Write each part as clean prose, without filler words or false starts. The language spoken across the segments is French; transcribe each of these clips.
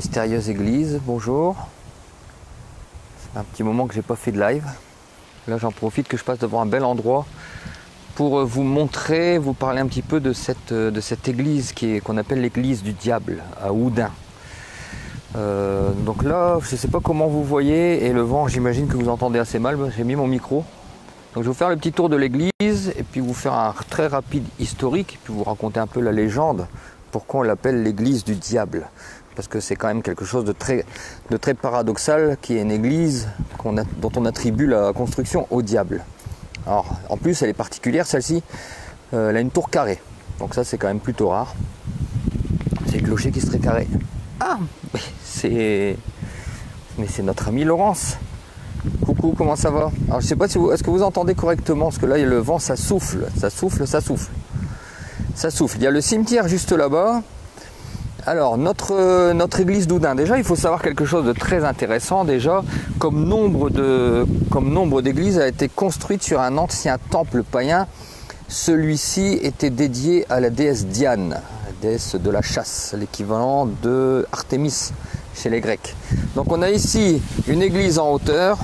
mystérieuse église, bonjour. C'est un petit moment que j'ai pas fait de live. Là j'en profite que je passe devant un bel endroit pour vous montrer, vous parler un petit peu de cette église qu'on appelle l'église du diable à Houdain. Donc là, je ne sais pas comment vous voyez, et le vent, j'imagine que vous entendez assez mal, j'ai mis mon micro. Donc je vais vous faire le petit tour de l'église, et puis vous faire un très rapide historique, et puis vous raconter un peu la légende, pourquoi on l'appelle l'église du diable. Parce que c'est quand même quelque chose de très paradoxal, qui est une église dont on attribue la construction au diable. Alors, en plus, elle est particulière, celle-ci, elle a une tour carrée. Donc ça, c'est quand même plutôt rare. C'est le clocher qui serait carré. Ah, mais c'est notre ami Laurence. Coucou, comment ça va? Alors, je sais pas si est-ce que vous entendez correctement, parce que là, le vent, ça souffle. Ça souffle. Il y a le cimetière juste là-bas. Alors, notre église d'Houdain, déjà, il faut savoir quelque chose de très intéressant. Déjà, comme nombre d'églises a été construite sur un ancien temple païen. Celui-ci était dédié à la déesse Diane, la déesse de la chasse, l'équivalent de Artémis chez les Grecs. Donc, on a ici une église en hauteur,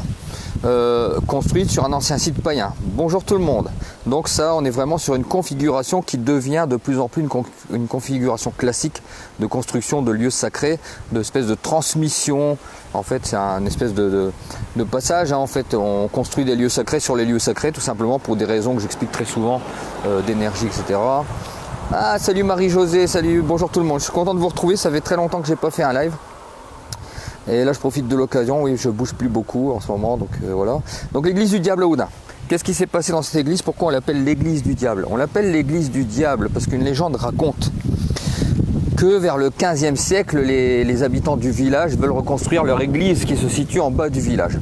construite sur un ancien site païen. Bonjour tout le monde. Donc ça, on est vraiment sur une configuration qui devient de plus en plus une configuration classique de construction de lieux sacrés, d'espèce de transmission. En fait, c'est un espèce de passage. En fait, on construit des lieux sacrés sur les lieux sacrés, tout simplement pour des raisons que j'explique très souvent, d'énergie, etc. Ah, salut Marie-Josée, salut, bonjour tout le monde. Je suis content de vous retrouver, ça fait très longtemps que j'ai pas fait un live. Et là, je profite de l'occasion, oui, je bouge plus beaucoup en ce moment, donc voilà. Donc l'église du diable à Houdain. Qu'est-ce qui s'est passé dans cette église? Pourquoi on l'appelle l'église du diable? On l'appelle l'église du diable parce qu'une légende raconte que vers le 15e siècle, les habitants du village veulent reconstruire leur église qui se situe en bas du village.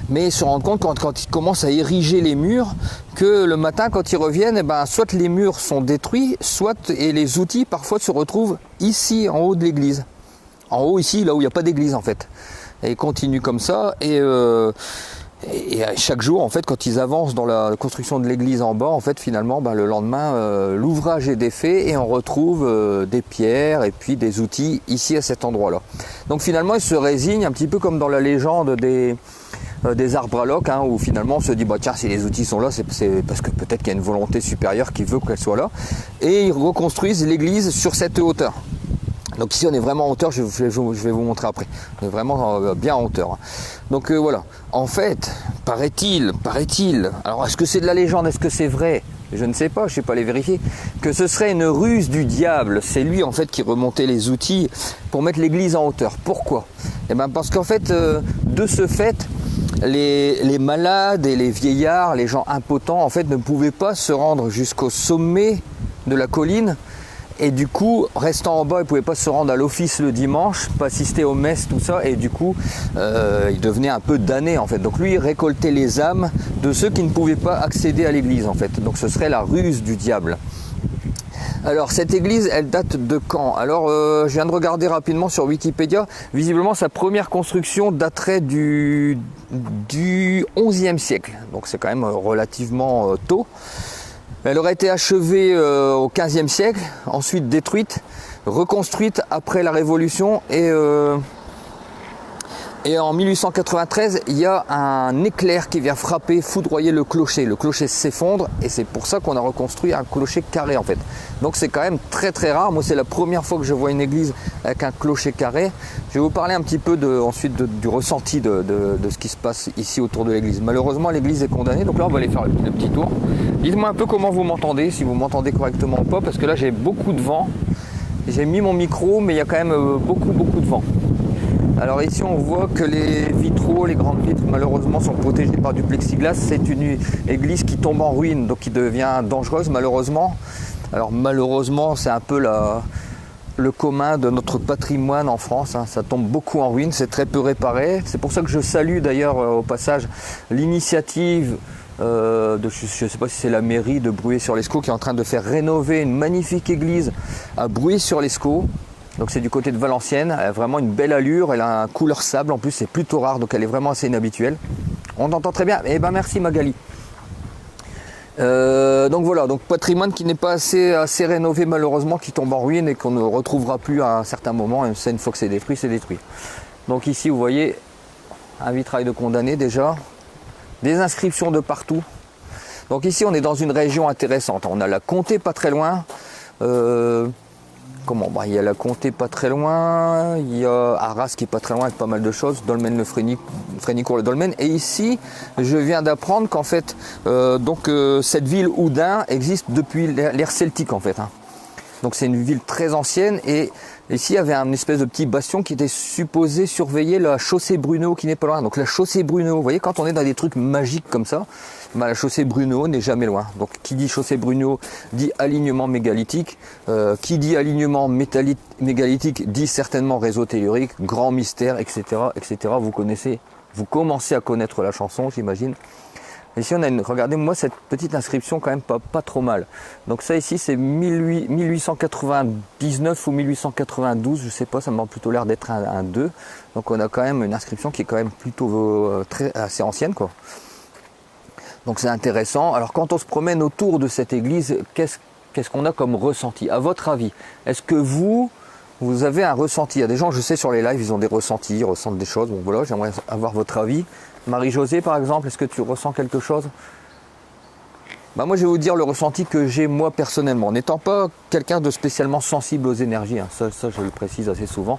Mais ils se rendent compte quand ils commencent à ériger les murs, que le matin, quand ils reviennent, soit les murs sont détruits, et les outils parfois se retrouvent ici, en haut de l'église. En haut ici, là où il n'y a pas d'église en fait. Et ils continuent comme ça, et chaque jour, en fait, quand ils avancent dans la construction de l'église en bas, en fait, finalement, le lendemain, l'ouvrage est défait et on retrouve des pierres et puis des outils ici à cet endroit-là. Donc finalement, ils se résignent un petit peu comme dans la légende des arbres à loques, où finalement on se dit, tiens, si les outils sont là, c'est parce que peut-être qu'il y a une volonté supérieure qui veut qu'elle soit là. Et ils reconstruisent l'église sur cette hauteur. Donc ici on est vraiment en hauteur, je vais vous montrer après. On est vraiment bien en hauteur. Donc voilà. En fait, paraît-il, alors est-ce que c'est de la légende, est-ce que c'est vrai? Je ne sais pas, je ne sais pas les vérifier. Que ce serait une ruse du diable. C'est lui en fait qui remontait les outils pour mettre l'église en hauteur. Pourquoi? Parce qu'en fait, de ce fait, les malades et les vieillards, les gens impotents, en fait, ne pouvaient pas se rendre jusqu'au sommet de la colline. Et du coup, restant en bas, il ne pouvait pas se rendre à l'office le dimanche, pas assister aux messes, tout ça. Et du coup, il devenait un peu damné en fait. Donc lui, il récoltait les âmes de ceux qui ne pouvaient pas accéder à l'église en fait. Donc ce serait la ruse du diable. Alors cette église, elle date de quand? Alors je viens de regarder rapidement sur Wikipédia. Visiblement, sa première construction daterait du 11e siècle. Donc c'est quand même relativement tôt. Elle aurait été achevée au XVe siècle, ensuite détruite, reconstruite après la Révolution et en 1893, il y a un éclair qui vient frapper, foudroyer le clocher. Le clocher s'effondre et c'est pour ça qu'on a reconstruit un clocher carré en fait. Donc c'est quand même très très rare. Moi c'est la première fois que je vois une église avec un clocher carré. Je vais vous parler un petit peu ensuite du ressenti de ce qui se passe ici autour de l'église. Malheureusement l'église est condamnée, donc là on va aller faire le petit tour. Dites-moi un peu comment vous m'entendez, si vous m'entendez correctement ou pas, parce que là j'ai beaucoup de vent. J'ai mis mon micro mais il y a quand même beaucoup de vent. Alors ici on voit que les vitraux, les grandes vitres malheureusement sont protégées par du plexiglas. C'est une église qui tombe en ruine, donc qui devient dangereuse malheureusement. Alors malheureusement c'est un peu le commun de notre patrimoine en France, ça tombe beaucoup en ruine, c'est très peu réparé. C'est pour ça que je salue d'ailleurs au passage l'initiative je ne sais pas si c'est la mairie de Bruay-sur-l'Escaut qui est en train de faire rénover une magnifique église à Bruay-sur-l'Escaut. Donc c'est du côté de Valenciennes, elle a vraiment une belle allure, elle a un couleur sable, en plus c'est plutôt rare, donc elle est vraiment assez inhabituelle. On entend très bien, merci Magali. Donc voilà, donc patrimoine qui n'est pas assez rénové malheureusement, qui tombe en ruine et qu'on ne retrouvera plus à un certain moment. Et ça, une fois que c'est détruit, c'est détruit. Donc ici, vous voyez un vitrail de condamné déjà, des inscriptions de partout. Donc ici, on est dans une région intéressante. On a la Comté pas très loin. Il y a la Comté pas très loin, il y a Arras qui est pas très loin avec pas mal de choses, Dolmen le Frénicourt le Dolmen. Et ici, je viens d'apprendre qu'en fait, cette ville Houdain existe depuis l'ère celtique en fait. Donc c'est une ville très ancienne et ici il y avait un espèce de petit bastion qui était supposé surveiller la chaussée Brunehaut qui n'est pas loin. Donc la chaussée Brunehaut, vous voyez, quand on est dans des trucs magiques comme ça, la chaussée Brunehaut n'est jamais loin. Donc qui dit chaussée Brunehaut dit alignement mégalithique. Qui dit alignement mégalithique dit certainement réseau tellurique, grand mystère, etc. etc. Vous commencez à connaître la chanson, j'imagine. Ici on a regardez-moi cette petite inscription quand même pas trop mal. Donc ça ici c'est 1899 ou 1892, je sais pas, ça m'a plutôt l'air d'être un 2. Donc on a quand même une inscription qui est quand même plutôt assez ancienne quoi. Donc c'est intéressant. Alors quand on se promène autour de cette église, qu'est-ce qu'on a comme ressenti? À votre avis, est-ce que vous avez un ressenti? Il y a des gens, je sais sur les lives, ils ont des ressentis, ils ressentent des choses. Bon voilà, j'aimerais avoir votre avis. Marie-Josée par exemple, est-ce que tu ressens quelque chose? Moi je vais vous dire le ressenti que j'ai moi personnellement, n'étant pas quelqu'un de spécialement sensible aux énergies, ça je le précise assez souvent.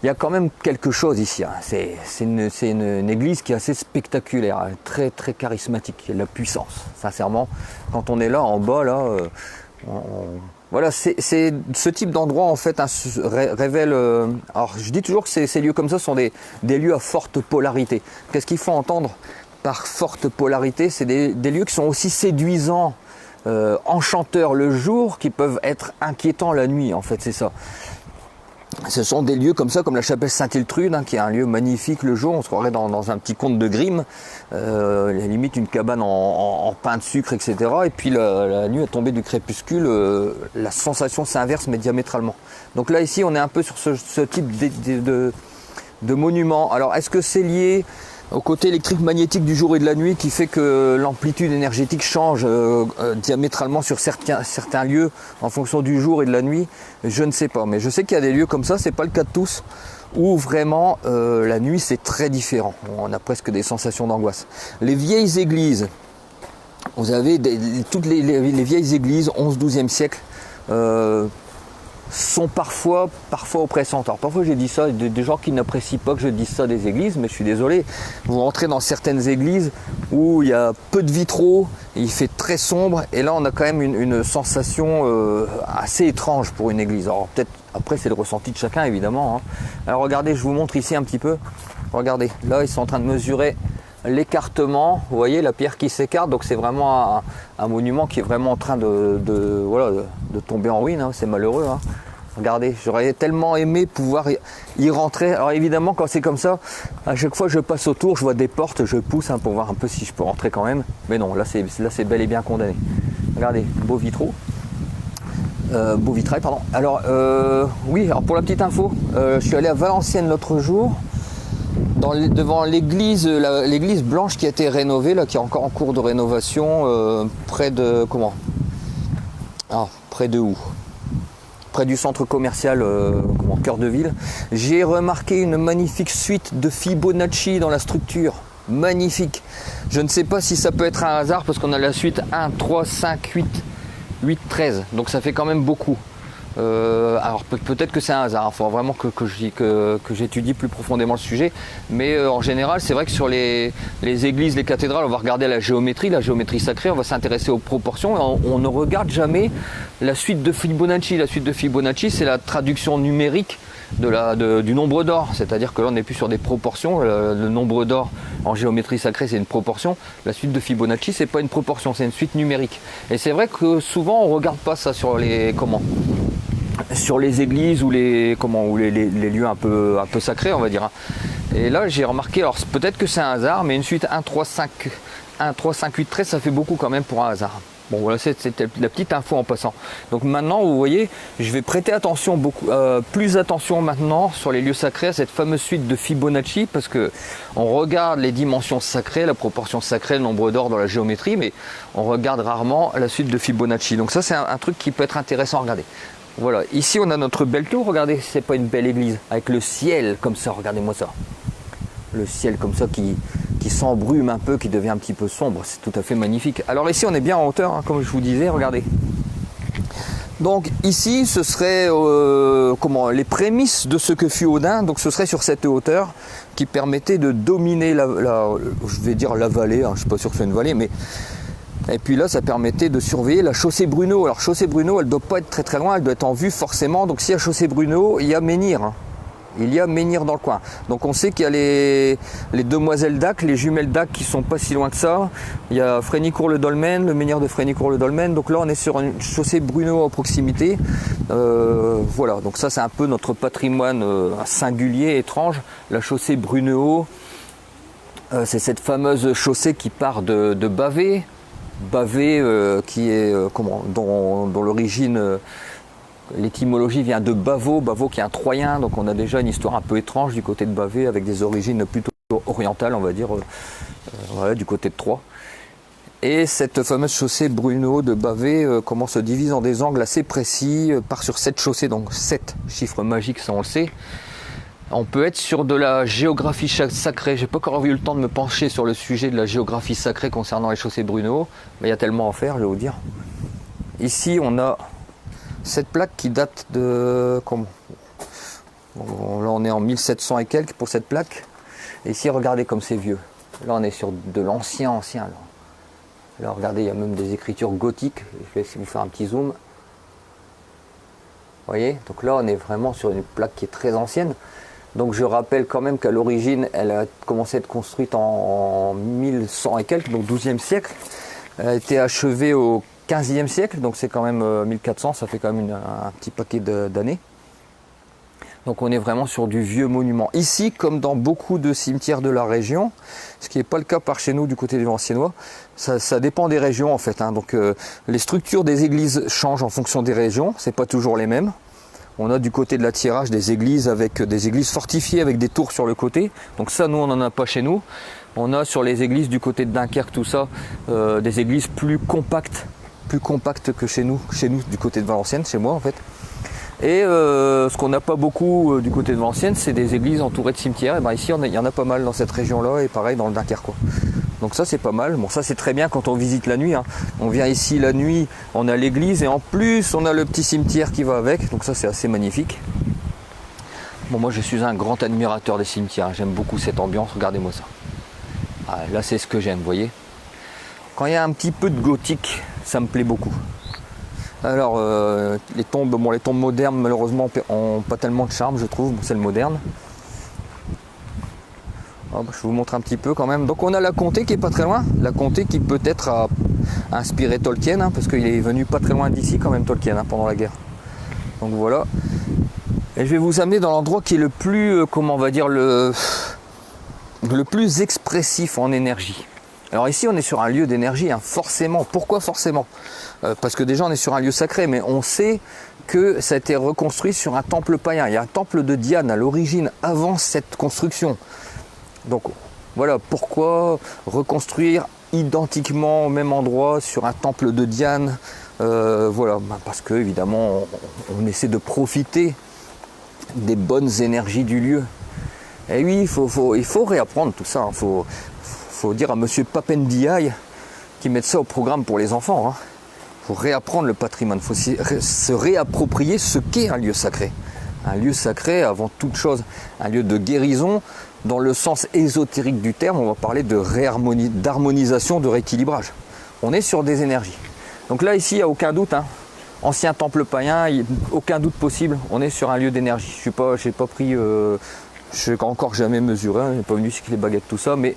Il y a quand même quelque chose ici, c'est une église qui est assez spectaculaire, très très charismatique, il y a de la puissance, sincèrement. Quand on est là en bas, là, voilà, c'est ce type d'endroit en fait révèle. Alors je dis toujours que ces lieux comme ça sont des lieux à forte polarité. Qu'est-ce qu'il faut entendre par forte polarité? C'est des lieux qui sont aussi séduisants, enchanteurs le jour, qui peuvent être inquiétants la nuit. En fait, c'est ça. Ce sont des lieux comme ça, comme la chapelle Saint-Iltrude, qui est un lieu magnifique le jour. On se croirait dans un petit conte de Grimm, limite une cabane en pain de sucre, etc. Et puis la nuit, à tomber du crépuscule, la sensation s'inverse mais diamétralement. Donc là, ici, on est un peu sur ce type de monument. Alors, est-ce que c'est lié au côté électrique magnétique du jour et de la nuit qui fait que l'amplitude énergétique change diamétralement sur certains lieux en fonction du jour et de la nuit? Je ne sais pas, mais je sais qu'il y a des lieux comme ça, c'est pas le cas de tous, où vraiment la nuit c'est très différent, on a presque des sensations d'angoisse. Les vieilles églises, vous avez toutes les vieilles églises 11-12e siècle, sont parfois oppressantes. Alors parfois j'ai dit ça, des gens qui n'apprécient pas que je dise ça des églises, mais je suis désolé. Vous rentrez dans certaines églises où il y a peu de vitraux, il fait très sombre, et là on a quand même une sensation assez étrange pour une église. Alors peut-être, après c'est le ressenti de chacun évidemment. Alors regardez, je vous montre ici un petit peu. Regardez, là ils sont en train de mesurer l'écartement, vous voyez la pierre qui s'écarte, donc c'est vraiment un monument qui est vraiment en train de tomber en ruine, c'est malheureux. Regardez, j'aurais tellement aimé pouvoir y rentrer. Alors évidemment quand c'est comme ça, à chaque fois que je passe autour, je vois des portes, je pousse pour voir un peu si je peux rentrer quand même. Mais non, là c'est bel et bien condamné. Regardez, beau vitrail, pardon. Alors oui, alors pour la petite info, je suis allé à Valenciennes l'autre jour, devant l'église blanche qui a été rénovée, là, qui est encore en cours de rénovation, près de où? Près du centre commercial cœur de ville. J'ai remarqué une magnifique suite de Fibonacci dans la structure. Magnifique. Je ne sais pas si ça peut être un hasard parce qu'on a la suite 1, 3, 5, 8, 13. Donc ça fait quand même beaucoup. Alors peut-être que c'est un hasard, il faudra vraiment que j'étudie plus profondément le sujet, mais en général c'est vrai que sur les églises, les cathédrales, on va regarder la géométrie sacrée, on va s'intéresser aux proportions, et on ne regarde jamais la suite de Fibonacci. La suite de Fibonacci, c'est la traduction numérique du nombre d'or, c'est-à-dire que là on n'est plus sur des proportions. Le nombre d'or en géométrie sacrée c'est une proportion, la suite de Fibonacci c'est pas une proportion, c'est une suite numérique. Et c'est vrai que souvent on regarde pas ça sur les églises ou les lieux un peu sacrés, on va dire. Et là j'ai remarqué, alors peut-être que c'est un hasard, mais une suite 1, 3, 5, 8, 13 ça fait beaucoup quand même pour un hasard. Bon voilà, c'était la petite info en passant. Donc maintenant, vous voyez, je vais prêter attention, plus attention maintenant sur les lieux sacrés à cette fameuse suite de Fibonacci, parce que on regarde les dimensions sacrées, la proportion sacrée, le nombre d'or dans la géométrie, mais on regarde rarement la suite de Fibonacci. Donc ça, c'est un truc qui peut être intéressant à regarder. Voilà, ici on a notre belle tour, regardez, c'est pas une belle église, avec le ciel comme ça, regardez-moi ça. Le ciel comme ça qui s'embrume un peu, qui devient un petit peu sombre, c'est tout à fait magnifique. Alors ici on est bien en hauteur, hein, comme je vous disais, regardez. Donc ici ce serait les prémices de ce que fut Odin, donc ce serait sur cette hauteur qui permettait de dominer je vais dire la vallée, hein, je ne suis pas sûr que c'est une vallée, mais et puis là ça permettait de surveiller la chaussée Brunehaut. Alors chaussée Brunehaut, elle ne doit pas être très très loin, elle doit être en vue forcément, donc s'il y a chaussée Brunehaut, il y a Menhir. Hein. Il y a Menhir dans le coin. Donc on sait qu'il y a les demoiselles d'Ac, les jumelles d'Ac qui sont pas si loin que ça. Il y a Frénicourt-le-Dolmen, le menhir de Frénicourt-le-Dolmen. Donc là on est sur une chaussée Brunehaut à proximité. Voilà, donc ça c'est un peu notre patrimoine singulier, étrange. La chaussée Brunehaut, c'est cette fameuse chaussée qui part de Bavay. Bavay qui est dont l'origine... L'étymologie vient de Bavo qui est un Troyen, donc on a déjà une histoire un peu étrange du côté de Bavay avec des origines plutôt orientales, on va dire, voilà, du côté de Troyes. Et cette fameuse chaussée Brunehaut de Bavay se divise en des angles assez précis, part sur 7 chaussées, donc 7 chiffres magiques, ça on le sait. On peut être sur de la géographie sacrée. J'ai pas encore eu le temps de me pencher sur le sujet de la géographie sacrée concernant les chaussées Brunehaut, mais il y a tellement à faire, je vais vous dire. Ici on a cette plaque qui date de... là on est en 1700 et quelques pour cette plaque. Et ici regardez comme c'est vieux. Là on est sur de l'ancien. Là regardez, il y a même des écritures gothiques. Je vais essayer de vous faire un petit zoom. Vous voyez, donc là on est vraiment sur une plaque qui est très ancienne. Donc je rappelle quand même qu'à l'origine elle a commencé à être construite en 1100 et quelques, donc 12e siècle. Elle a été achevée au 15e siècle, donc c'est quand même 1400, ça fait quand même un petit paquet d'années. Donc on est vraiment sur du vieux monument. Ici, comme dans beaucoup de cimetières de la région, ce qui n'est pas le cas par chez nous du côté du Valenciennois, ça dépend des régions en fait. Hein. Donc les structures des églises changent en fonction des régions, c'est pas toujours les mêmes. On a du côté de la Thiérache des églises avec des églises fortifiées avec des tours sur le côté. Donc ça, nous, on n'en a pas chez nous. On a sur les églises du côté de Dunkerque, tout ça, des églises plus compactes que chez nous du côté de Valenciennes, chez moi en fait. Et ce qu'on n'a pas beaucoup du côté de Valenciennes, c'est des églises entourées de cimetières. Et ben ici, il y en a pas mal dans cette région-là, et pareil dans le Dunkerque. Donc ça, c'est pas mal. Bon, ça c'est très bien quand on visite la nuit. Hein. On vient ici la nuit, on a l'église, et en plus, on a le petit cimetière qui va avec. Donc ça, c'est assez magnifique. Bon, moi, je suis un grand admirateur des cimetières. J'aime beaucoup cette ambiance. Regardez-moi ça. Ah, là, c'est ce que j'aime, vous voyez. Quand il y a un petit peu de gothique, ça me plaît beaucoup. Alors les tombes modernes malheureusement n'ont pas tellement de charme, je trouve. Bon, c'est le moderne. Oh, je vous montre un petit peu quand même. Donc on a la comté qui est pas très loin. La comté qui peut-être a inspiré Tolkien, hein, parce qu'il est venu pas très loin d'ici quand même Tolkien, hein, pendant la guerre. Donc voilà. Et je vais vous amener dans l'endroit qui est le plus, comment on va dire, le plus expressif en énergie. Alors ici on est sur un lieu d'énergie, hein, forcément. Pourquoi forcément? Parce que déjà on est sur un lieu sacré, mais on sait que ça a été reconstruit sur un temple païen. Il y a un temple de Diane à l'origine avant cette construction. Donc voilà, pourquoi reconstruire identiquement au même endroit sur un temple de Diane? Voilà, parce que évidemment on essaie de profiter des bonnes énergies du lieu. Et oui, il faut réapprendre tout ça. Il faut dire à monsieur Papendiaï qui mette ça au programme pour les enfants. Hein. Faut réapprendre le patrimoine, il faut se réapproprier ce qu'est un lieu sacré. Un lieu sacré avant toute chose, un lieu de guérison, dans le sens ésotérique du terme, on va parler d'harmonisation, de rééquilibrage. On est sur des énergies. Donc là ici, il n'y a aucun doute, hein. Ancien temple païen, aucun doute possible, on est sur un lieu d'énergie. Je n'ai pas pris, je n'ai encore jamais mesuré, je n'ai pas venu cycler les baguettes, tout ça, mais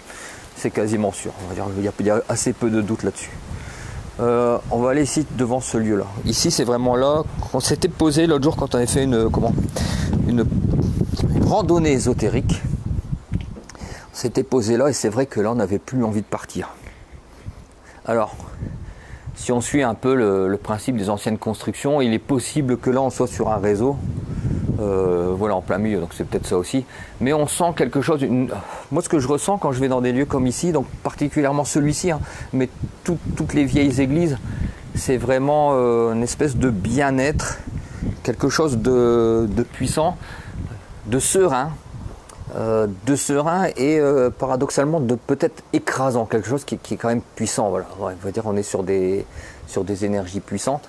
c'est quasiment sûr. On va dire il y a assez peu de doute là-dessus. On va aller ici devant ce lieu-là. Ici, c'est vraiment là qu'on s'était posé l'autre jour quand on avait fait une randonnée ésotérique. On s'était posé là et c'est vrai que là, on n'avait plus envie de partir. Alors, si on suit un peu le principe des anciennes constructions, il est possible que là on soit sur un réseau, voilà, en plein milieu, donc c'est peut-être ça aussi. Mais on sent quelque chose, moi ce que je ressens quand je vais dans des lieux comme ici, donc particulièrement celui-ci, hein, mais toutes les vieilles églises, c'est vraiment une espèce de bien-être, quelque chose de puissant, de serein et paradoxalement de peut-être écrasant, quelque chose qui est quand même puissant. Voilà. Ouais, on va dire on est sur des énergies puissantes.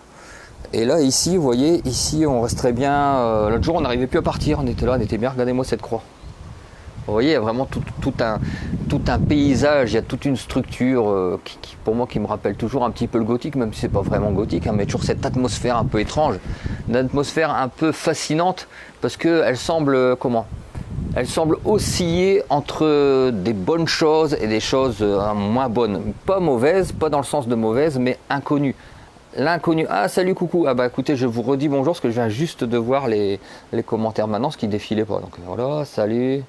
Et là ici, vous voyez, ici on resterait bien. L'autre jour on n'arrivait plus à partir, on était là, on était bien. Regardez-moi cette croix. Vous voyez, il y a vraiment tout un paysage, il y a toute une structure qui, pour moi, qui me rappelle toujours un petit peu le gothique, même si c'est pas vraiment gothique, hein, mais toujours cette atmosphère un peu étrange, une atmosphère un peu fascinante, parce qu'elle semble, elle semble osciller entre des bonnes choses et des choses moins bonnes. Pas mauvaises, pas dans le sens de mauvaises, mais inconnues. L'inconnu. Ah, salut, coucou. Ah bah écoutez, je vous redis bonjour, parce que je viens juste de voir les commentaires maintenant, ce qui défilait pas. Donc voilà, salut.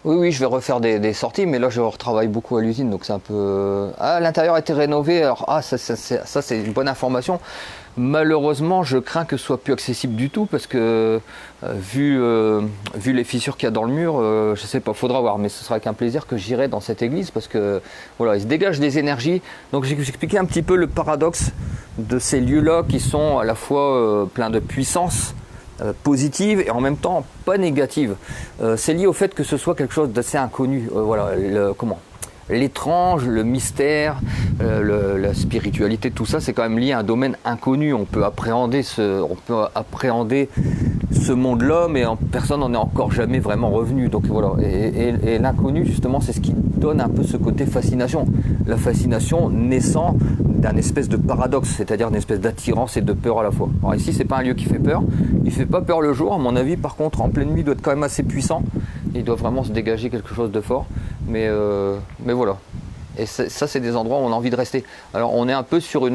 Oui, je vais refaire des sorties, mais là je retravaille beaucoup à l'usine, donc c'est un peu... Ah, l'intérieur a été rénové, alors ça c'est une bonne information. Malheureusement, je crains que ce soit plus accessible du tout, parce que vu les fissures qu'il y a dans le mur, je sais pas, faudra voir, mais ce sera avec un plaisir que j'irai dans cette église, parce que voilà, il se dégage des énergies. Donc j'ai expliqué un petit peu le paradoxe de ces lieux-là qui sont à la fois pleins de puissance, positive et en même temps pas négative. C'est lié au fait que ce soit quelque chose d'assez inconnu. Voilà, l'étrange, le mystère, la spiritualité, tout ça, c'est quand même lié à un domaine inconnu. On peut appréhender ce monde-là, mais personne n'en est encore jamais vraiment revenu. Donc voilà. Et l'inconnu, justement, c'est ce qui donne un peu ce côté fascination. La fascination naissant d'un espèce de paradoxe, c'est-à-dire d'une espèce d'attirance et de peur à la fois. Alors ici, c'est pas un lieu qui fait peur. Il fait pas peur le jour, à mon avis. Par contre, en pleine nuit, il doit être quand même assez puissant. Il doit vraiment se dégager quelque chose de fort. Mais voilà. Et ça, c'est des endroits où on a envie de rester. Alors, on est un peu sur les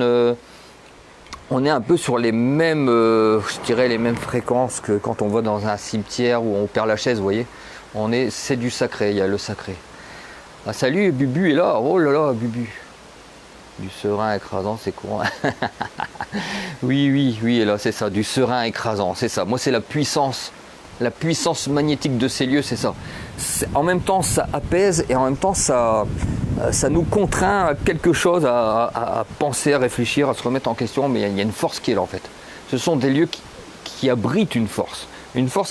mêmes, je dirais, les mêmes fréquences que quand on va dans un cimetière où on perd la chaise, vous voyez. C'est du sacré, il y a le sacré. Ah, salut, Bubu est là. Oh là là, Bubu. Du serein écrasant, c'est courant. Oui, et là, c'est ça, du serein écrasant, c'est ça. Moi, c'est la puissance magnétique de ces lieux, c'est ça. En même temps, ça apaise et en même temps, ça nous contraint à quelque chose, à penser, à réfléchir, à se remettre en question. Mais il y a une force qui est là, en fait. Ce sont des lieux qui abritent une force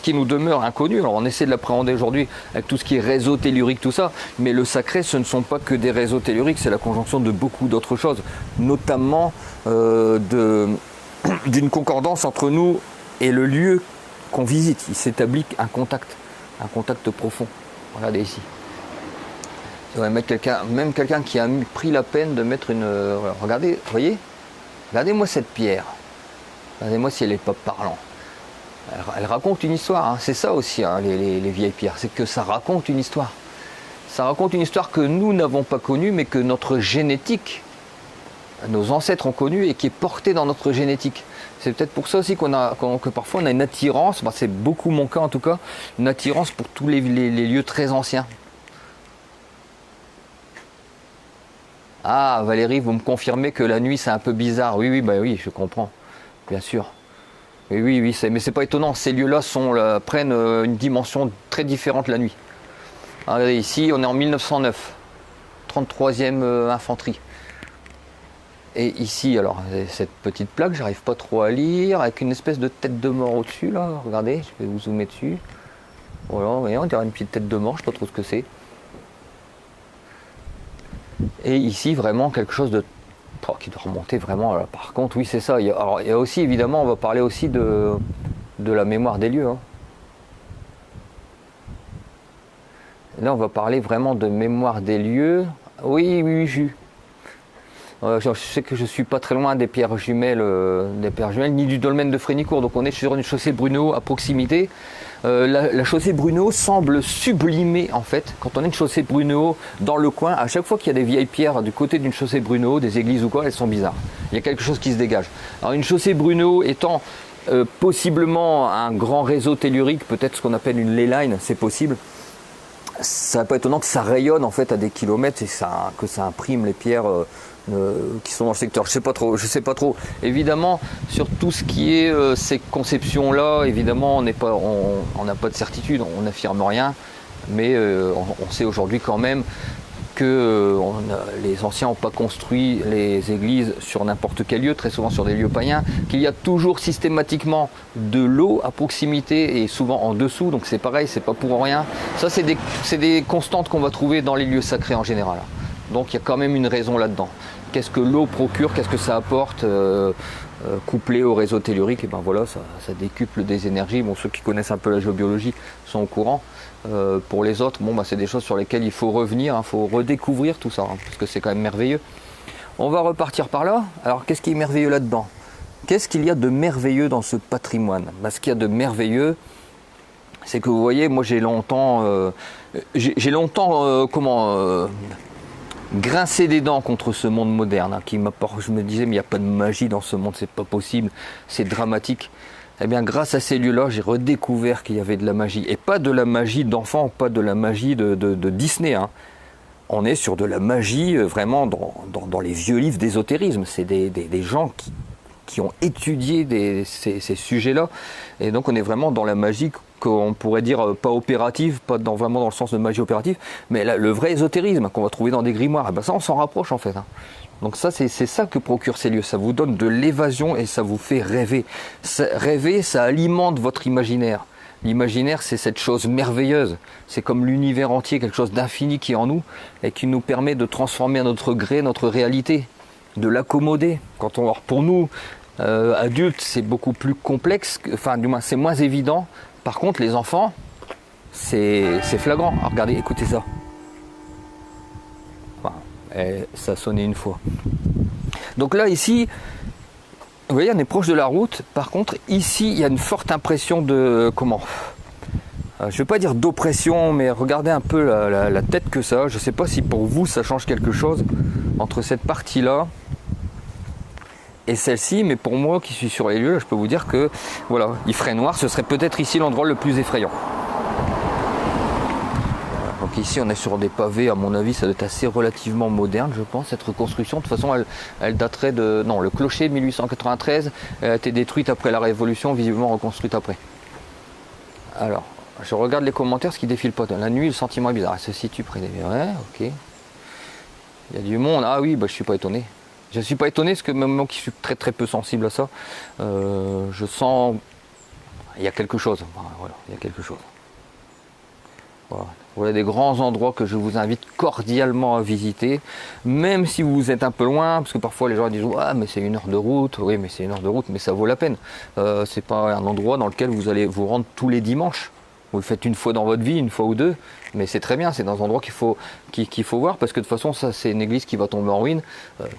qui nous demeure inconnue. Alors, on essaie de l'appréhender aujourd'hui avec tout ce qui est réseau tellurique, tout ça. Mais le sacré, ce ne sont pas que des réseaux telluriques, c'est la conjonction de beaucoup d'autres choses, notamment d'une concordance entre nous et le lieu qu'on visite. Il s'établit un contact profond. Regardez ici. Ouais, même quelqu'un qui a pris la peine de mettre une... regardez, vous voyez, regardez-moi cette pierre. Regardez-moi si elle n'est pas parlante. Elle raconte une histoire, hein. C'est ça aussi, hein, les vieilles pierres, c'est que ça raconte une histoire. Ça raconte une histoire que nous n'avons pas connue, mais que notre génétique, nos ancêtres ont connue et qui est portée dans notre génétique. C'est peut-être pour ça aussi que parfois on a une attirance, c'est beaucoup mon cas en tout cas, une attirance pour tous les lieux très anciens. Ah, Valérie, vous me confirmez que la nuit c'est un peu bizarre. Oui, je comprends, bien sûr. Oui, mais c'est pas étonnant, ces lieux-là prennent une dimension très différente la nuit. Regardez, ici, on est en 1909, 33e infanterie. Et ici, alors, cette petite plaque, j'arrive pas trop à lire, avec une espèce de tête de mort au-dessus, là, regardez, je vais vous zoomer dessus. Voilà, vous voyez, on dirait une petite tête de mort, je sais pas trop ce que c'est. Et ici, vraiment, quelque chose qui doit remonter vraiment. Là. Par contre, oui, c'est ça. Il y a aussi, évidemment, on va parler aussi de la mémoire des lieux. Hein. Là, on va parler vraiment de mémoire des lieux. Oui, Jus. Je sais que je ne suis pas très loin des pierres jumelles, ni du dolmen de Frénicourt. Donc, on est sur une chaussée Brunehaut à proximité. La chaussée Brunehaut semble sublimer en fait. Quand on a une chaussée Brunehaut dans le coin, à chaque fois qu'il y a des vieilles pierres du côté d'une chaussée Brunehaut, des églises ou quoi, elles sont bizarres. Il y a quelque chose qui se dégage. Alors une chaussée Brunehaut étant possiblement un grand réseau tellurique, peut-être ce qu'on appelle une ley line, c'est possible. ça n'est pas étonnant que ça rayonne en fait à des kilomètres et que ça imprime les pierres qui sont dans le secteur. Je sais pas trop. Évidemment, sur tout ce qui est ces conceptions-là, évidemment, on n'a pas de certitude, on n'affirme rien, mais on sait aujourd'hui quand même que les anciens n'ont pas construit les églises sur n'importe quel lieu, très souvent sur des lieux païens, qu'il y a toujours systématiquement de l'eau à proximité et souvent en dessous, donc c'est pareil, c'est pas pour rien. Ça, c'est des constantes qu'on va trouver dans les lieux sacrés en général. Donc il y a quand même une raison là-dedans. Qu'est-ce que l'eau procure, qu'est-ce que ça apporte couplé au réseau tellurique, et ben voilà, ça décuple des énergies. Bon, ceux qui connaissent un peu la géobiologie sont au courant. Pour les autres, bon, c'est des choses sur lesquelles il faut revenir, il faut redécouvrir tout ça, parce que c'est quand même merveilleux. On va repartir par là. Alors, qu'est-ce qui est merveilleux là-dedans? Qu'est-ce qu'il y a de merveilleux dans ce patrimoine? Ce qu'il y a de merveilleux, c'est que vous voyez, moi j'ai longtemps, grincé des dents contre ce monde moderne, je me disais, mais il n'y a pas de magie dans ce monde, c'est pas possible, c'est dramatique. Eh bien, grâce à ces lieux-là, j'ai redécouvert qu'il y avait de la magie. Et pas de la magie d'enfant, pas de la magie de Disney. On est sur de la magie vraiment dans les vieux livres d'ésotérisme. C'est des gens qui ont étudié ces sujets-là. Et donc, on est vraiment dans la magie qu'on pourrait dire pas opérative, pas vraiment dans le sens de magie opérative, mais le vrai ésotérisme qu'on va trouver dans des grimoires. Ça, on s'en rapproche en fait. Donc ça, c'est ça que procurent ces lieux. Ça vous donne de l'évasion et ça vous fait rêver. Rêver, ça alimente votre imaginaire. L'imaginaire, c'est cette chose merveilleuse. C'est comme l'univers entier, quelque chose d'infini qui est en nous et qui nous permet de transformer à notre gré notre réalité, de l'accommoder. Pour nous, adultes, c'est beaucoup plus complexe, enfin du moins c'est moins évident. Par contre, les enfants, c'est flagrant. Alors, regardez, écoutez ça. Ça a sonné une fois. Donc là, ici, vous voyez, on est proche de la route. Par contre, ici, il y a une forte impression de... je ne vais pas dire d'oppression, mais regardez un peu la tête que ça a. Je ne sais pas si pour vous, ça change quelque chose entre cette partie-là et celle-ci. Mais pour moi, qui suis sur les lieux, je peux vous dire que, voilà, il ferait noir. Ce serait peut-être ici l'endroit le plus effrayant. Donc ici on est sur des pavés, à mon avis ça doit être assez relativement moderne je pense, cette reconstruction. De toute façon elle daterait de... Non, le clocher de 1893 a été détruite après la Révolution, visiblement reconstruite après. Alors, je regarde les commentaires, ce qui défile pas. La nuit le sentiment est bizarre, elle se situe près des... Ouais, ok. Il y a du monde, ah oui, je suis pas étonné. Je suis pas étonné parce que même moi qui suis très très peu sensible à ça, je sens... Il y a quelque chose, voilà, il y a quelque chose. Voilà des grands endroits que je vous invite cordialement à visiter, même si vous êtes un peu loin, parce que parfois les gens disent ouais, mais c'est 1 heure de route. Oui, mais c'est 1 heure de route, mais ça vaut la peine. C'est pas un endroit dans lequel vous allez vous rendre tous les dimanches. Vous le faites une fois dans votre vie, une fois ou deux, mais c'est très bien. C'est dans un endroit qu'il faut voir, parce que de toute façon, ça c'est une église qui va tomber en ruine.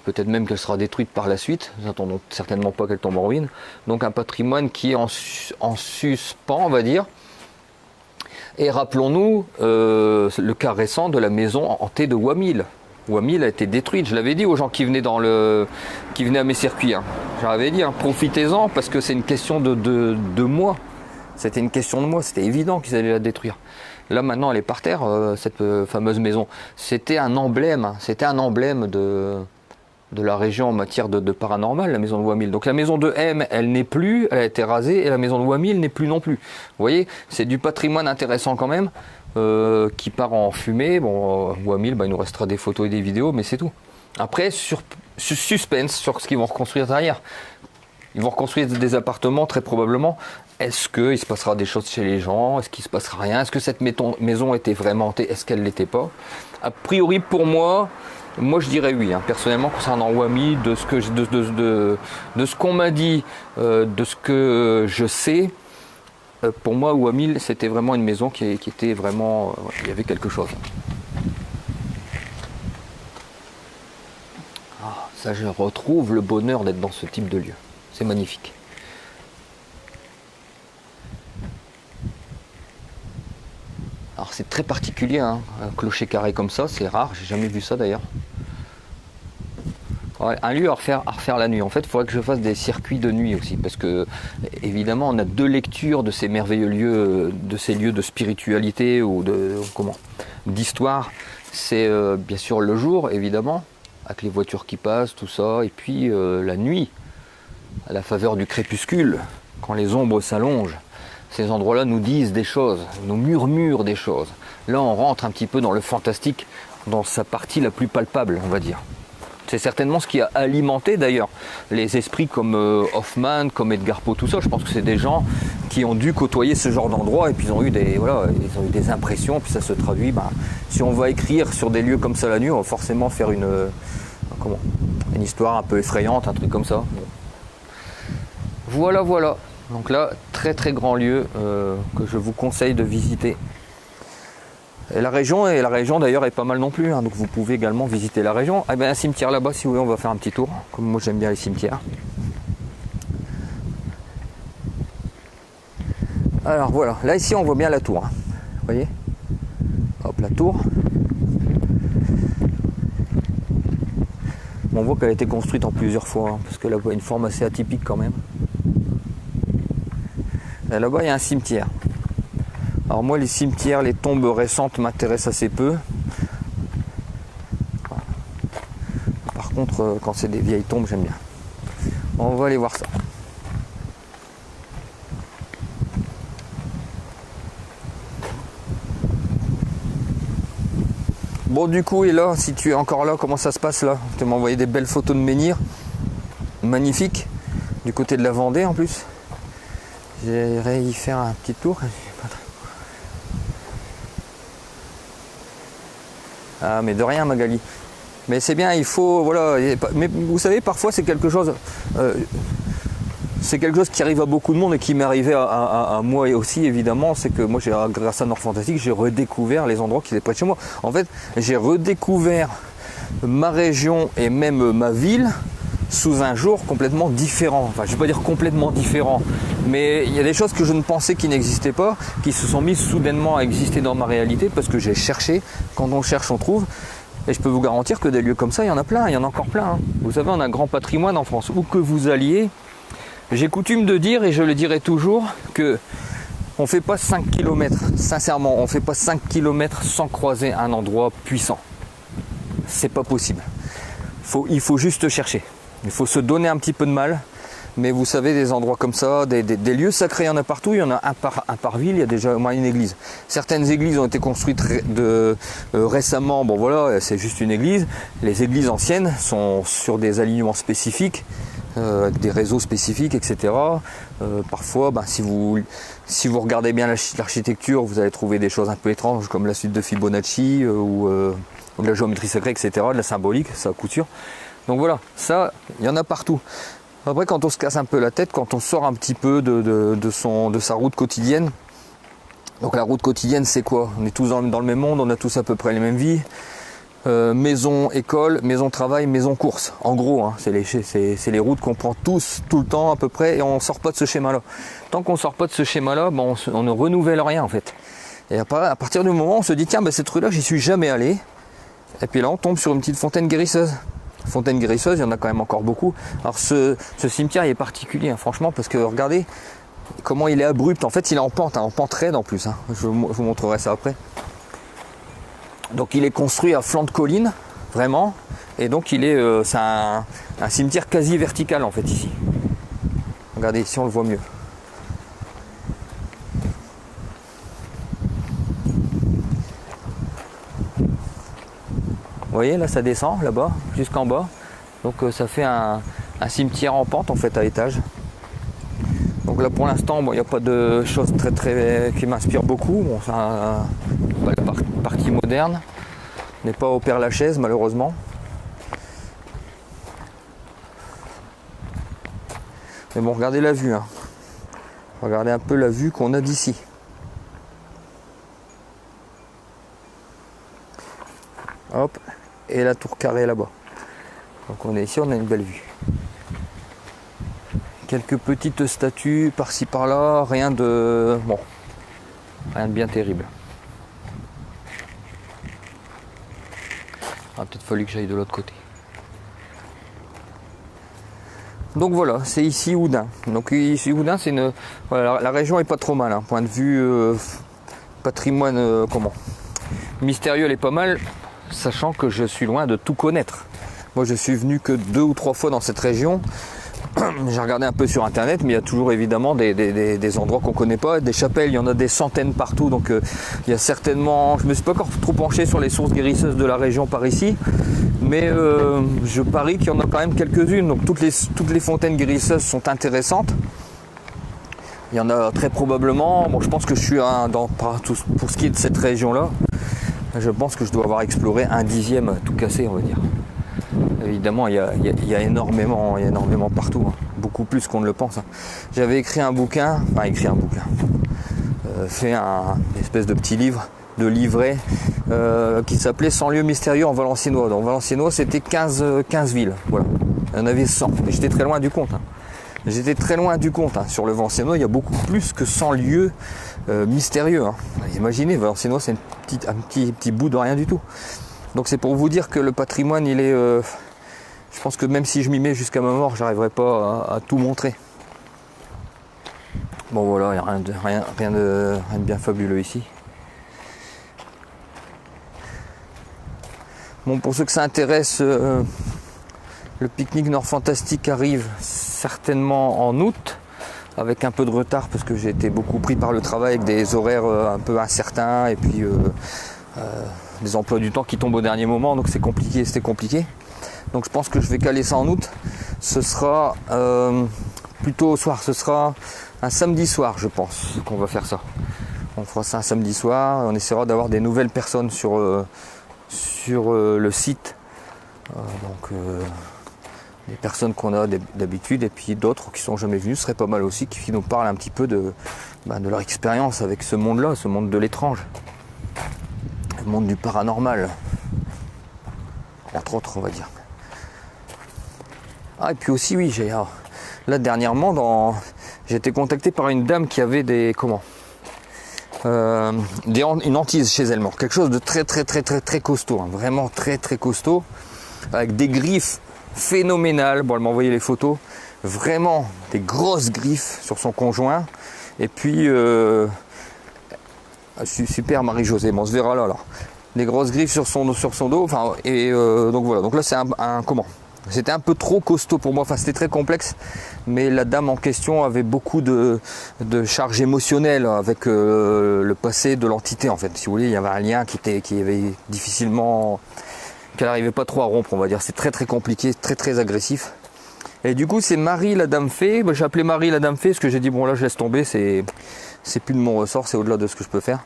Peut-être même qu'elle sera détruite par la suite. Nous n'attendons certainement pas qu'elle tombe en ruine. Donc un patrimoine qui est en suspens, on va dire. Et rappelons-nous le cas récent de la maison hantée de Wamil. Wamil a été détruite, je l'avais dit aux gens qui venaient à mes circuits. J'avais dit, profitez-en parce que c'est une question de moi. C'était une question de moi, c'était évident qu'ils allaient la détruire. Là maintenant elle est par terre, cette fameuse maison. C'était un emblème de la région en matière de paranormal, la maison de Wamil. Donc la maison de M, elle n'est plus, elle a été rasée, et la maison de Wamil n'est plus non plus. Vous voyez, c'est du patrimoine intéressant quand même, qui part en fumée. Bon, Wamil, il nous restera des photos et des vidéos, mais c'est tout. Après, suspense sur ce qu'ils vont reconstruire derrière. Ils vont reconstruire des appartements, très probablement. Est-ce qu'il se passera des choses chez les gens? Est-ce qu'il ne se passera rien? Est-ce que cette maison était vraiment hantée? Est-ce qu'elle ne l'était pas? A priori, pour moi je dirais oui, personnellement, concernant Wamil, de ce qu'on m'a dit, de ce que je sais, pour moi, Wamil, c'était vraiment une maison qui était vraiment... il y avait quelque chose. Ça, je retrouve le bonheur d'être dans ce type de lieu. C'est magnifique. Alors c'est très particulier, un clocher carré comme ça, c'est rare, j'ai jamais vu ça d'ailleurs. Ouais, un lieu à refaire la nuit. En fait, il faudrait que je fasse des circuits de nuit aussi, parce que évidemment, on a deux lectures de ces merveilleux lieux, de ces lieux de spiritualité ou d'histoire. C'est bien sûr le jour, évidemment, avec les voitures qui passent, tout ça, et puis la nuit, à la faveur du crépuscule, quand les ombres s'allongent. Ces endroits-là nous disent des choses, nous murmurent des choses. Là, on rentre un petit peu dans le fantastique, dans sa partie la plus palpable, on va dire. C'est certainement ce qui a alimenté d'ailleurs les esprits comme Hoffman, comme Edgar Poe, tout ça. Je pense que c'est des gens qui ont dû côtoyer ce genre d'endroit et puis ils ont eu des impressions, puis ça se traduit. Si on va écrire sur des lieux comme ça la nuit, on va forcément faire une histoire un peu effrayante, un truc comme ça. Voilà. Donc là, très très grand lieu que je vous conseille de visiter. Et la région d'ailleurs est pas mal non plus, hein, donc vous pouvez également visiter la région. Eh bien, un cimetière là-bas, si vous voulez, on va faire un petit tour. Comme moi j'aime bien les cimetières. Alors voilà, là ici on voit bien la tour. Hein. Vous voyez ? Hop, la tour. Bon, on voit qu'elle a été construite en plusieurs fois, hein, parce qu'elle a une forme assez atypique quand même. Et là-bas il y a un cimetière. Alors moi les cimetières, les tombes récentes m'intéressent assez peu. Par contre quand c'est des vieilles tombes j'aime bien. On va aller voir ça. Bon du coup et là, si tu es encore là, comment ça se passe là? Tu m'as envoyé des belles photos de menhirs. Magnifiques. Du côté de la Vendée en plus. J'irai y faire un petit tour. Ah mais de rien Magali. Mais c'est bien, il faut, voilà. Mais vous savez, parfois c'est quelque chose qui arrive à beaucoup de monde et qui m'est arrivé à moi aussi évidemment. C'est que moi, grâce à Nord Fantastique, j'ai redécouvert les endroits qui étaient près de chez moi. En fait, j'ai redécouvert ma région et même ma ville sous un jour complètement différent. Enfin, je ne vais pas dire complètement différent, mais il y a des choses que je ne pensais qui n'existaient pas, qui se sont mises soudainement à exister dans ma réalité parce que j'ai cherché. Quand on cherche, on trouve. Et je peux vous garantir que des lieux comme ça, il y en a plein, il y en a encore plein. Hein. Vous savez, on a un grand patrimoine en France. Où que vous alliez, j'ai coutume de dire, et je le dirai toujours, que on ne fait pas 5 km, sincèrement, on ne fait pas 5 km sans croiser un endroit puissant. C'est pas possible. Il faut juste chercher. Il faut se donner un petit peu de mal. Mais vous savez, des endroits comme ça, des lieux sacrés, il y en a partout. Il y en a un par ville, il y a déjà au moins une église. Certaines églises ont été construites récemment. Bon voilà, c'est juste une église. Les églises anciennes sont sur des alignements spécifiques, avec des réseaux spécifiques, etc. Parfois, si vous regardez bien l'architecture, vous allez trouver des choses un peu étranges, comme la suite de Fibonacci, ou de la géométrie sacrée, etc., de la symbolique, ça à coup sûr. Donc voilà, ça, il y en a partout. Après, quand on se casse un peu la tête, quand on sort un petit peu de sa route quotidienne, donc la route quotidienne, c'est quoi? On est tous dans le même monde, on a tous à peu près les mêmes vies. Maison, école, maison, travail, maison, course. En gros, hein, c'est les routes qu'on prend tous, tout le temps à peu près, et on ne sort pas de ce schéma-là. Tant qu'on ne sort pas de ce schéma-là, on ne renouvelle rien en fait. Et à partir du moment où on se dit, tiens, cette rue-là, j'y suis jamais allé. Et puis là, on tombe sur une petite fontaine guérisseuse. Fontaine guérisseuse, il y en a quand même encore beaucoup. Alors ce cimetière il est particulier, hein, franchement, parce que regardez comment il est abrupt. En fait, il est en pente raide en plus. Hein. Je vous montrerai ça après. Donc il est construit à flanc de colline, vraiment. Et donc c'est un cimetière quasi vertical en fait ici. Regardez, ici on le voit mieux. Vous voyez, là ça descend, là-bas, jusqu'en bas. Donc ça fait un cimetière en pente en fait à étage. Donc là pour l'instant, il n'y a pas de choses très qui m'inspirent beaucoup. Bon, c'est pas la partie moderne. On n'est pas au Père-Lachaise malheureusement. Mais bon, regardez la vue. Hein. Regardez un peu la vue qu'on a d'ici. Hop. Et la tour carrée là-bas. Donc on est ici, on a une belle vue. Quelques petites statues par-ci par-là, rien de bien terrible. Il a peut-être fallu que j'aille de l'autre côté. Donc voilà, c'est ici Oudin. Donc ici Oudin, c'est une, voilà, la région est pas trop mal, hein. Point de vue patrimoine, mystérieux, elle est pas mal, sachant que je suis loin de tout connaître. Moi, je suis venu que 2 ou 3 fois dans cette région. J'ai regardé un peu sur internet, mais il y a toujours évidemment des endroits qu'on ne connaît pas, des chapelles, il y en a des centaines partout, donc il y a certainement, je ne me suis pas encore trop penché sur les sources guérisseuses de la région par ici, mais je parie qu'il y en a quand même quelques-unes, donc toutes les fontaines guérisseuses sont intéressantes. Il y en a très probablement, bon, je pense que je suis pour ce qui est de cette région-là, je pense que je dois avoir exploré 1/10 tout cassé, on va dire. Évidemment, il y a énormément partout, hein. Beaucoup plus qu'on ne le pense, hein. J'avais fait un espèce de petit livre, de livret, qui s'appelait 100 lieux mystérieux en Valenciennois. Dans Valenciennois, c'était 15 villes, voilà. Il y en avait 100, mais j'étais très loin du compte, hein. Sur le Valenciennois, il y a beaucoup plus que 100 lieux mystérieux, hein. Imaginez, Valenciennois, c'est un petit bout de rien du tout. Donc c'est pour vous dire que le patrimoine, il est... je pense que même si je m'y mets jusqu'à ma mort, j'arriverai pas à tout montrer. Bon voilà, il n'y a rien de bien fabuleux ici. Bon, pour ceux que ça intéresse, le pique-nique Nord Fantastique arrive certainement en août, avec un peu de retard parce que j'ai été beaucoup pris par le travail avec des horaires un peu incertains et puis des emplois du temps qui tombent au dernier moment, donc c'était compliqué. Donc je pense que je vais caler ça en août. Ce sera plutôt au soir, ce sera un samedi soir, je pense qu'on va faire ça. On fera ça un samedi soir, on essaiera d'avoir des nouvelles personnes sur le site. Les personnes qu'on a d'habitude et puis d'autres qui sont jamais venus, ce serait pas mal aussi, qui nous parlent un petit peu de leur expérience avec ce monde-là, ce monde de l'étrange, le monde du paranormal, entre autres, on va dire. Ah, et puis aussi, oui, là dernièrement, j'ai été contacté par une dame qui avait une hantise chez elle, quelque chose de très très très très très costaud, hein, vraiment très très costaud, avec des griffes phénoménales. Bon, elle m'a envoyé les photos, vraiment des grosses griffes sur son conjoint, et puis super Marie-Josée, bon, on se verra là, des grosses griffes sur son dos, enfin, et donc voilà, donc là c'est c'était un peu trop costaud pour moi, enfin c'était très complexe, mais la dame en question avait beaucoup de charge émotionnelle avec le passé de l'entité, en fait. Si vous voulez, il y avait un lien qui avait difficilement, qu'elle n'arrivait pas trop à rompre, on va dire. C'est très très compliqué, très très agressif. Et du coup, c'est Marie la dame fée. J'ai appelé Marie la dame fée parce que j'ai dit bon là je laisse tomber, c'est plus de mon ressort, c'est au-delà de ce que je peux faire.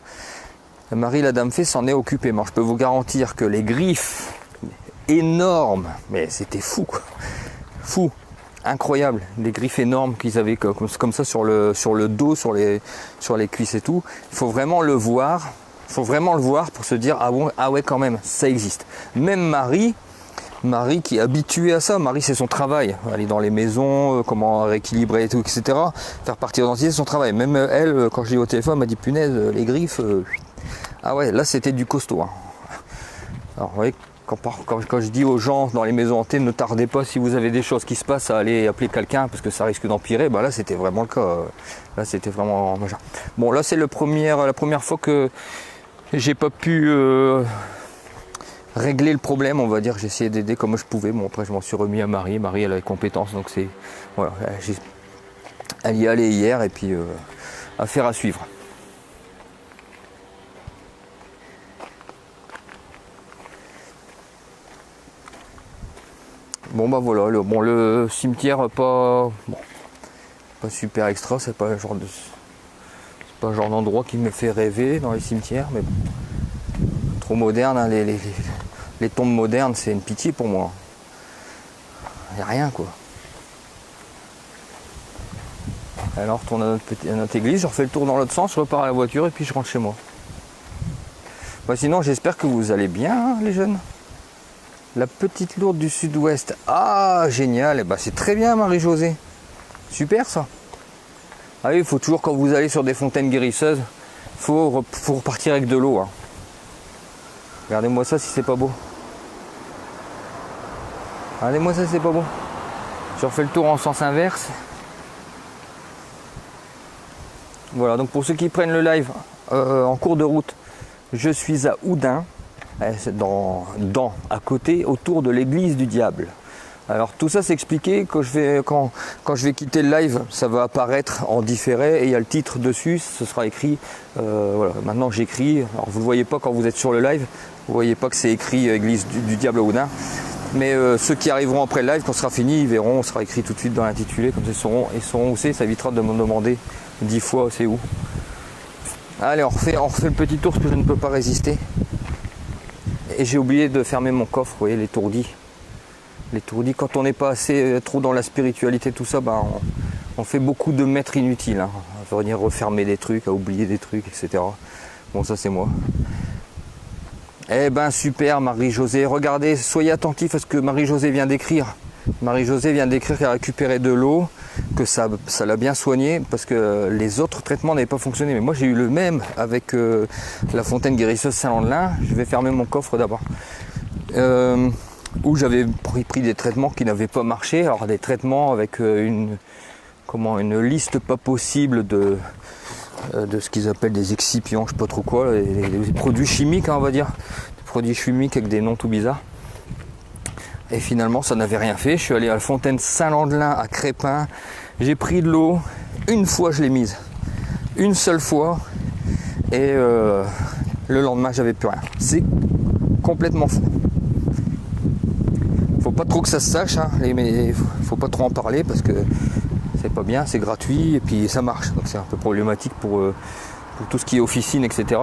Marie la dame fée s'en est occupée. Moi, je peux vous garantir que les griffes énormes, mais c'était fou quoi, fou, incroyable, des griffes énormes qu'ils avaient comme ça sur le dos, sur les cuisses et tout. Il faut vraiment le voir pour se dire ah ouais quand même ça existe. Même Marie qui est habituée à ça, Marie c'est son travail, aller dans les maisons, comment rééquilibrer et tout, etc. Faire partie d'identité, c'est son travail. Même elle, quand je l'ai eu au téléphone, elle m'a dit punaise, les griffes, ah ouais, là c'était du costaud, hein. Alors vous voyez, quand je dis aux gens dans les maisons hantées, ne tardez pas si vous avez des choses qui se passent à aller appeler quelqu'un parce que ça risque d'empirer, là c'était vraiment le cas. Là c'était vraiment majeur. Bon, là c'est la première fois que j'ai pas pu régler le problème, on va dire. J'ai essayé d'aider comme je pouvais. Bon, après je m'en suis remis à Marie. Marie elle a les compétences, donc c'est voilà, elle y est allée hier et puis affaire à suivre. Bon voilà, le cimetière pas super extra, c'est pas le genre d'endroit qui me fait rêver dans les cimetières, mais bon, trop moderne, hein, les tombes modernes, c'est une pitié pour moi. Il n'y a rien quoi. Alors je retourne à notre église, je refais le tour dans l'autre sens, je repars à la voiture et puis je rentre chez moi. Sinon j'espère que vous allez bien, hein, les jeunes. La petite lourde du sud-ouest. Ah, génial. C'est très bien, Marie-Josée. Super, ça. Ah oui, il faut toujours, quand vous allez sur des fontaines guérisseuses, faut repartir avec de l'eau, hein. Regardez-moi ça si c'est pas beau. Regardez-moi ça si c'est pas beau. Je refais le tour en sens inverse. Voilà, donc pour ceux qui prennent le live en cours de route, je suis à Oudin, à côté, autour de l'église du diable. Alors tout ça c'est expliqué quand je vais quitter le live, ça va apparaître en différé et il y a le titre dessus, ce sera écrit, voilà, maintenant j'écris, alors vous ne voyez pas quand vous êtes sur le live, vous ne voyez pas que c'est écrit église du diable à Oudin, mais ceux qui arriveront après le live, quand ce sera fini, ils verront, on sera écrit tout de suite dans l'intitulé, comme ça ils sauront où c'est, ça évitera de me demander 10 fois c'est où. Allez, on refait le petit tour parce que je ne peux pas résister. Et j'ai oublié de fermer mon coffre, vous voyez l'étourdi. L'étourdi, quand on n'est pas assez trop dans la spiritualité, tout ça, bah, on fait beaucoup de mètres inutiles. Hein, à venir refermer des trucs, à oublier des trucs, etc. Bon, ça c'est moi. Eh ben super Marie-Josée, regardez, soyez attentifs à ce que Marie-Josée vient d'écrire. Marie-Josée vient d'écrire qu'elle a récupéré de l'eau, que ça l'a bien soigné, parce que les autres traitements n'avaient pas fonctionné. Mais moi j'ai eu le même avec la fontaine guérisseuse Saint-Landelin. Je vais fermer mon coffre d'abord. Où j'avais pris des traitements qui n'avaient pas marché. Alors des traitements avec une liste pas possible de ce qu'ils appellent des excipients, je sais pas trop quoi, des produits chimiques, hein, on va dire. Des produits chimiques avec des noms tout bizarres. Et finalement, ça n'avait rien fait. Je suis allé à la fontaine Saint-Landelin à Crépin. J'ai pris de l'eau. Une fois, je l'ai mise. Une seule fois. Et le lendemain, j'avais plus rien. C'est complètement fou. Faut pas trop que ça se sache. Hein, mais faut pas trop en parler parce que c'est pas bien. C'est gratuit et puis ça marche. Donc c'est un peu problématique pour tout ce qui est officine, etc.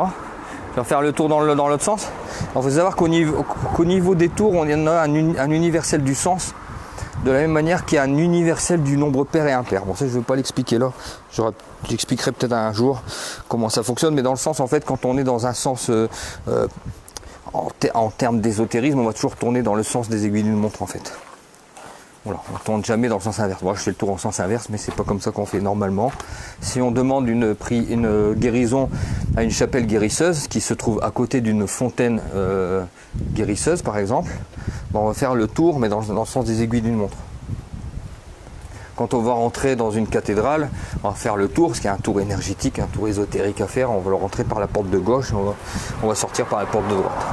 Je vais faire le tour dans l'autre sens. Il faut savoir qu'au niveau des tours, on en a un universel du sens, de la même manière qu'il y a un universel du nombre pair et impair. Bon, ça je ne vais pas l'expliquer là, j'expliquerai peut-être un jour comment ça fonctionne, mais dans le sens, en fait, quand on est dans un sens en termes d'ésotérisme, on va toujours tourner dans le sens des aiguilles d'une montre, en fait. Voilà, on ne tourne jamais dans le sens inverse. Moi, je fais le tour en sens inverse, mais c'est pas comme ça qu'on fait normalement. Si on demande une guérison à une chapelle guérisseuse qui se trouve à côté d'une fontaine guérisseuse, par exemple, on va faire le tour, mais dans le sens des aiguilles d'une montre. Quand on va rentrer dans une cathédrale, on va faire le tour, parce qu'il y a un tour énergétique, un tour ésotérique à faire. On va le rentrer par la porte de gauche, on va sortir par la porte de droite.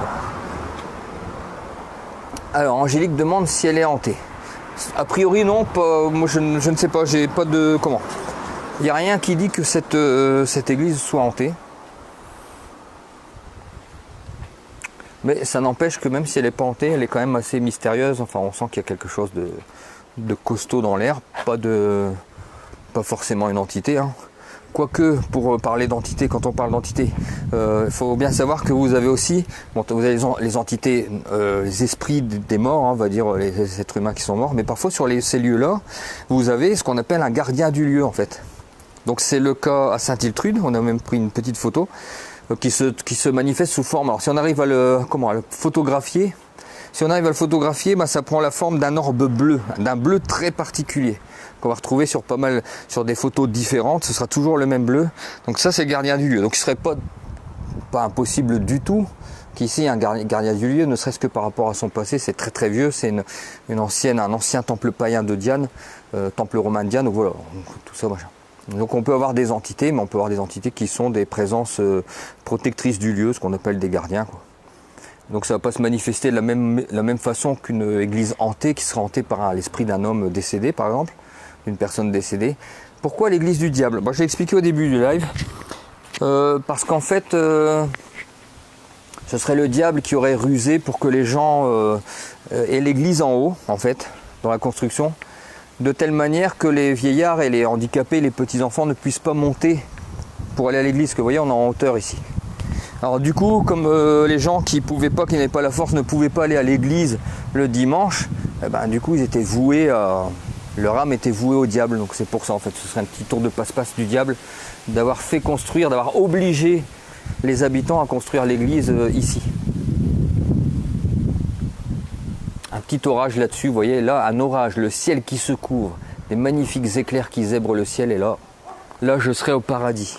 Alors, Angélique demande si elle est hantée. A priori non, moi je ne sais pas, j'ai pas de... Comment ? Il n'y a rien qui dit que cette église soit hantée. Mais ça n'empêche que même si elle n'est pas hantée, elle est quand même assez mystérieuse. Enfin, on sent qu'il y a quelque chose de costaud dans l'air. Pas forcément une entité. Hein. Quoique, pour parler d'entité, quand on parle d'entité, il faut bien savoir que vous avez aussi, vous avez les entités, les esprits des morts, hein, on va dire les êtres humains qui sont morts, mais parfois sur ces lieux-là, vous avez ce qu'on appelle un gardien du lieu en fait. Donc c'est le cas à Saint-Iltrude, on a même pris une petite photo, qui se manifeste sous forme, alors si on arrive à le photographier, bah, ça prend la forme d'un orbe bleu, d'un bleu très particulier, qu'on va retrouver sur des photos différentes, ce sera toujours le même bleu. Donc ça c'est le gardien du lieu. Donc il ne serait pas impossible du tout qu'ici un gardien du lieu, ne serait-ce que par rapport à son passé, c'est très très vieux, c'est un ancien temple païen de Diane, temple romain de Diane, donc voilà, tout ça machin. Donc on peut avoir des entités, mais on peut avoir des entités qui sont des présences protectrices du lieu, ce qu'on appelle des gardiens, quoi. Donc ça ne va pas se manifester de la même façon qu'une église hantée, qui serait hantée par l'esprit d'un homme décédé, par exemple, d'une personne décédée. Pourquoi l'église du diable ? Bon, je l'ai expliqué au début du live, parce qu'en fait, ce serait le diable qui aurait rusé pour que les gens aient l'église en haut, en fait, dans la construction, de telle manière que les vieillards et les handicapés, les petits-enfants ne puissent pas monter pour aller à l'église, que vous voyez, on est en hauteur ici. Alors du coup, comme les gens qui n'avaient pas la force, ne pouvaient pas aller à l'église le dimanche, du coup ils étaient voués leur âme était vouée au diable. Donc c'est pour ça en fait, ce serait un petit tour de passe-passe du diable d'avoir obligé les habitants à construire l'église ici. Un petit orage là-dessus, vous voyez, là un orage, le ciel qui se couvre, des magnifiques éclairs qui zèbrent le ciel, et là je serai au paradis.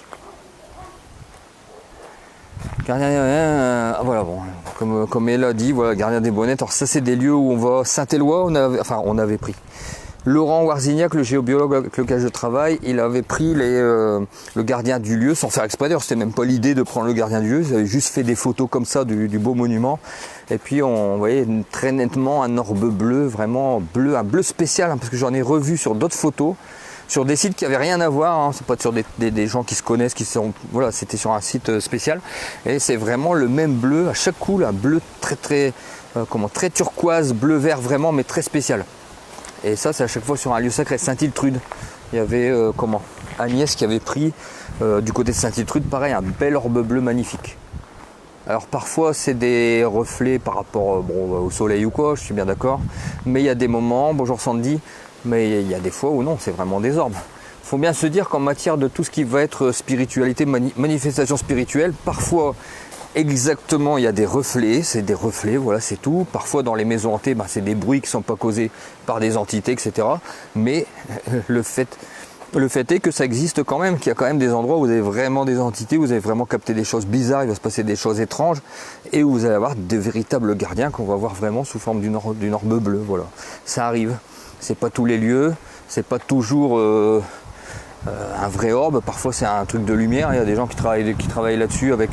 Gardien, voilà, bon, comme elle a dit, voilà, gardien des bonnettes. Alors ça c'est des lieux où on va, Saint-Éloi, on avait pris. Laurent Warzignac, le géobiologue avec lequel je travaille, il avait pris le gardien du lieu, sans faire exprès d'ailleurs, c'était même pas l'idée de prendre le gardien du lieu, ils avaient juste fait des photos comme ça du beau monument. Et puis on voyait très nettement un orbe bleu, vraiment bleu, un bleu spécial, hein, parce que j'en ai revu sur d'autres photos, sur des sites qui n'avaient rien à voir, hein, c'est pas sur des gens qui se connaissent, voilà, c'était sur un site spécial. Et c'est vraiment le même bleu à chaque coup, un bleu très turquoise, bleu vert vraiment, mais très spécial. Et ça, c'est à chaque fois sur un lieu sacré, Saint-Iltrude. Il y avait Agnès qui avait pris du côté de Saint-Iltrude, pareil, un bel orbe bleu magnifique. Alors parfois c'est des reflets par rapport au soleil ou quoi, je suis bien d'accord. Mais il y a des moments, bonjour Sandy, mais il y a des fois où non, c'est vraiment des orbes. Il faut bien se dire qu'en matière de tout ce qui va être spiritualité, manifestation spirituelle, parfois exactement il y a des reflets, c'est des reflets, voilà, c'est tout. Parfois dans les maisons hantées, c'est des bruits qui ne sont pas causés par des entités, etc. Mais le fait est que ça existe quand même, qu'il y a quand même des endroits où vous avez vraiment des entités, où vous avez vraiment capté des choses bizarres, il va se passer des choses étranges, et où vous allez avoir de véritables gardiens qu'on va voir vraiment sous forme d'une orbe bleue, voilà. Ça arrive, c'est pas tous les lieux, c'est pas toujours un vrai orbe, parfois c'est un truc de lumière, il y a des gens qui travaillent là-dessus avec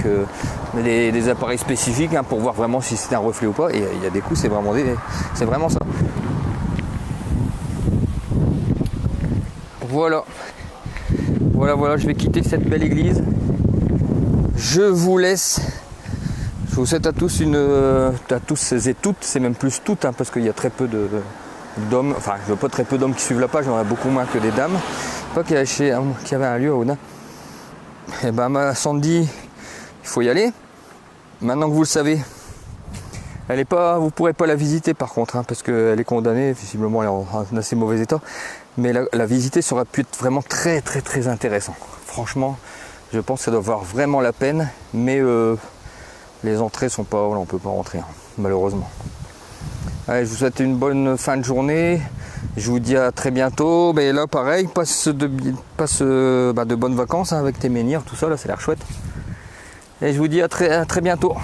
des appareils spécifiques pour voir vraiment si c'est un reflet ou pas, et il y a des coups, c'est vraiment ça. Voilà, je vais quitter cette belle église. Je vous laisse. Je vous souhaite à tous à tous et toutes, c'est même plus toutes, parce qu'il y a très peu d'hommes, enfin je veux pas très peu d'hommes qui suivent la page, il y en a beaucoup moins que des dames. Pas qu'il y avait un lieu à Oda. Et ma Sandy, il faut y aller. Maintenant que vous le savez, vous pourrez pas la visiter par contre, parce qu'elle est condamnée, visiblement elle est en assez mauvais état. Mais la visiter, ça aurait pu être vraiment très très très intéressant. Franchement, je pense que ça doit valoir vraiment la peine, mais les entrées sont pas, voilà, on peut pas rentrer, malheureusement. Allez, je vous souhaite une bonne fin de journée. Je vous dis à très bientôt. Mais là, pareil, passe de bonnes vacances avec tes menhirs, tout ça, là, ça a l'air chouette. Et je vous dis à très bientôt.